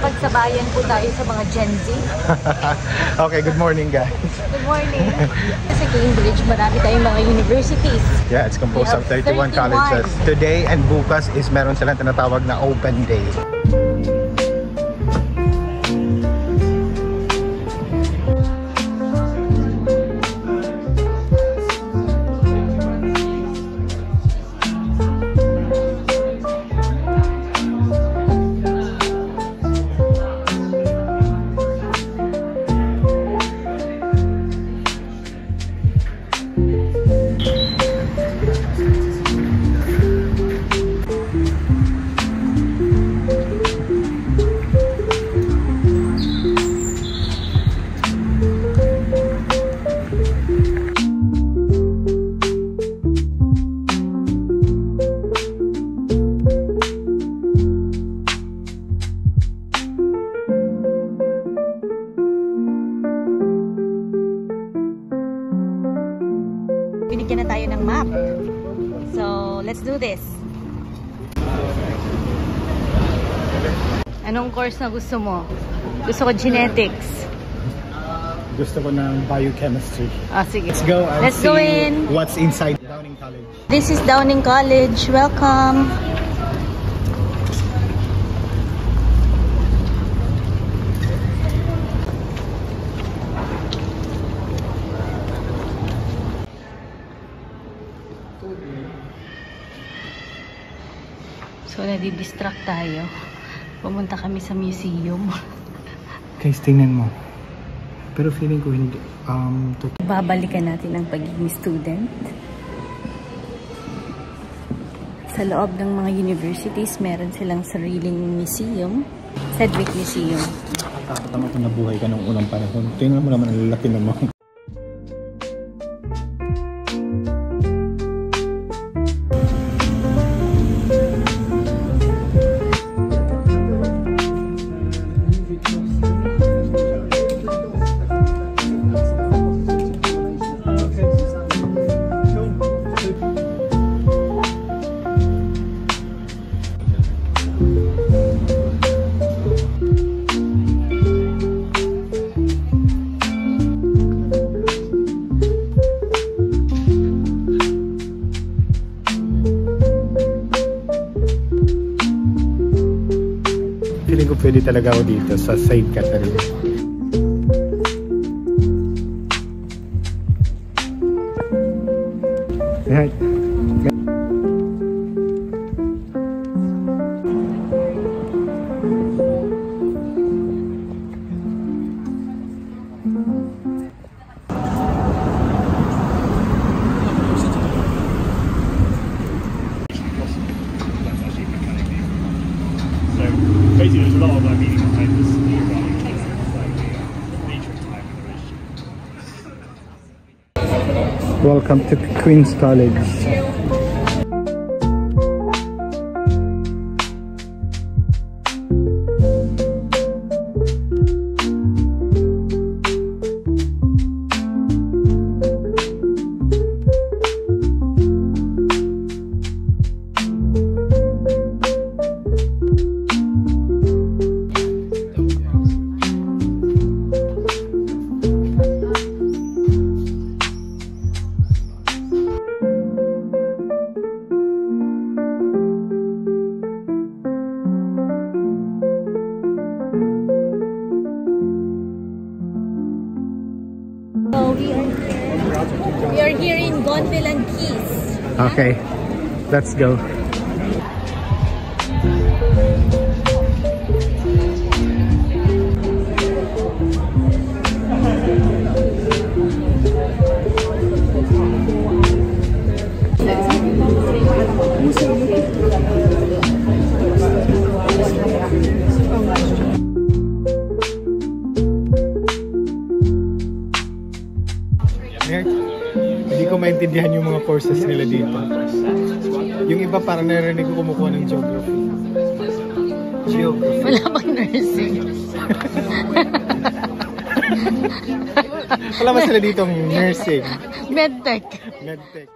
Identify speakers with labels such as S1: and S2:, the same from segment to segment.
S1: makikipagsabayan po tayo sa mga Gen Z.
S2: Okay, good morning guys.
S1: Good morning. Sa Cambridge, marami tayong mga universities.
S2: Yeah, it's composed of 31 colleges. Today and bukas is meron silang tinatawag na open day.
S1: Binigyan na tayo ng map. So, let's do this. Anong course na gusto mo? Gusto ko genetics.
S2: Gusto ko ng biochemistry.
S1: Ah, sige.
S2: Let's go and
S1: let's go in.
S2: What's inside Downing College.
S1: This is Downing College. Welcome. So, nadidistract tayo. Pumunta kami sa museum.
S2: Guys, tingnan mo. Pero feeling ko hindi.
S1: Babalikan natin ang pagiging student. Sa loob ng mga universities, meron silang sariling museum. Sedgwick Museum.
S2: Nakakatama kung nabuhay ka ng unang panahon. Tingnan mo naman ang laki naman. Feeling ko pwede talaga ako dito sa St. Catherine. Right.
S3: Basically, there's a lot of meaning behind this regarding nature and time and
S2: Welcome to Queen's College.
S1: We are here in Gonville and Keys.
S2: Okay, let's go. Hindi ko maintindihan yung mga courses nila dito. Yung iba parang narinig ko kumukuha ng geography.
S1: Wala bang nursing?
S2: Wala ba sila ditong nursing?
S1: Medtech.
S2: Medtech.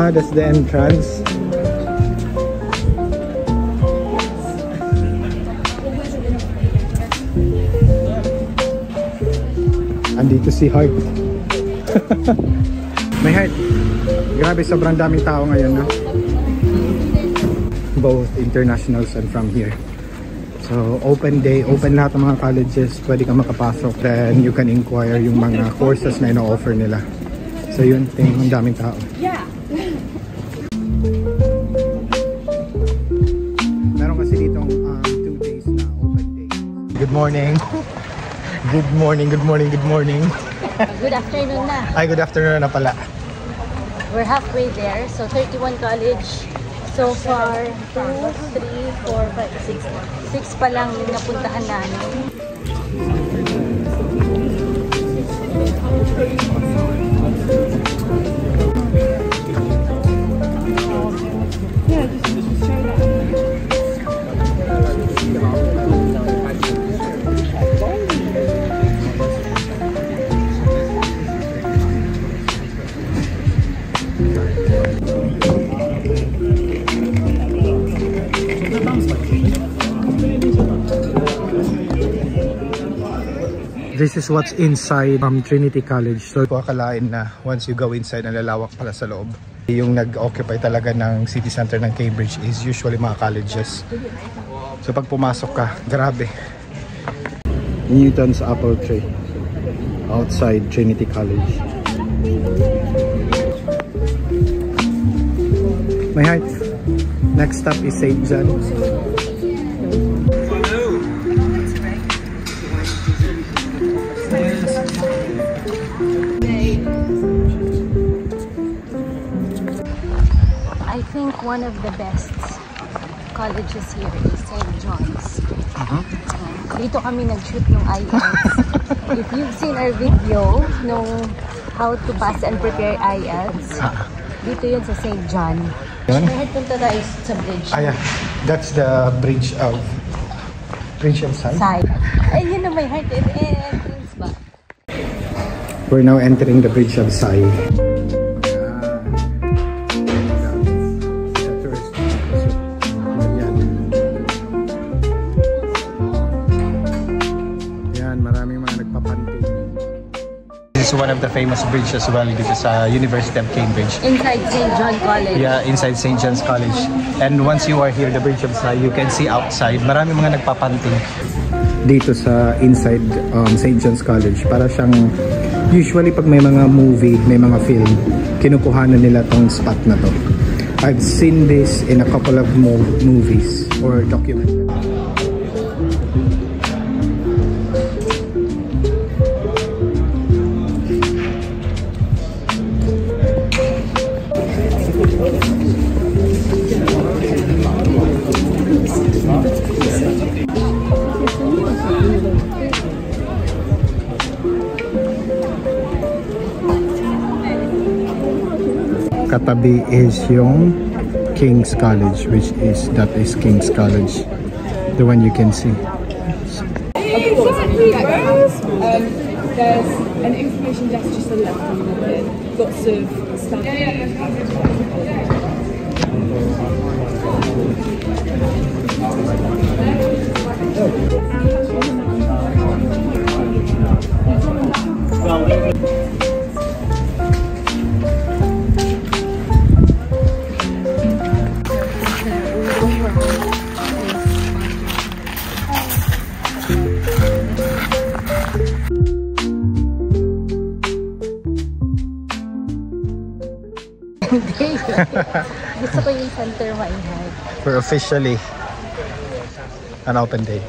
S2: That's the entrance. Andito si Heart. May Heart. Grabe, sobrang daming tao ngayon, no? Both internationals and from here. So, open day, open lahat ng mga colleges, pwede kang makapasok. Then, you can inquire yung mga courses na ino-offer nila. So, yun, tingin ang daming tao. Meron kasi ditong 2 days na open day. Good morning. Good morning, good morning, good morning.
S1: Good afternoon na.
S2: Ay, good afternoon na pala.
S1: We're halfway there. So, 31 college. So far, 2, 3, 4, 5, 6. 6 pa lang yung napuntahan namin.
S2: This is what's inside Trinity College. So, akalain na once you go inside, nalalawak pala sa loob. Yung nag-occupy talaga ng city center ng Cambridge is usually mga colleges. So, pag pumasok ka, grabe. Newton's apple tree outside Trinity College. My Heart. Next stop is St. John.
S1: I think one of the best colleges here is St. John's. Dito kami nag-shoot ng IELTS. If you've seen our video nung how to pass and prepare IELTS, dito yun sa St. John. Kahit punta tayo sa bridge.
S2: Ah, yeah. That's the bridge of Sai.
S1: Ay, yun na may Heart. Entrance ba?
S2: We're now entering the bridge of Sai. This is one of the famous bridges as well dito sa University of Cambridge.
S1: Inside St. John College.
S2: Yeah, inside St. John's College. And once you are here, the Bridge of Sai, you can see outside. Marami mga nagpapanting dito sa inside St. John's College. Para siyang, usually pag may mga movie, may mga film, kinukuhanan nila tong spot na to. I've seen this in a couple of movies or documentaries. Katabi is yung King's College, that is King's College, the one you can see.
S4: There's an information desk just to the left of it. Lots of stuff.
S1: Gusto ko yung center maingay.
S2: We're officially an open day.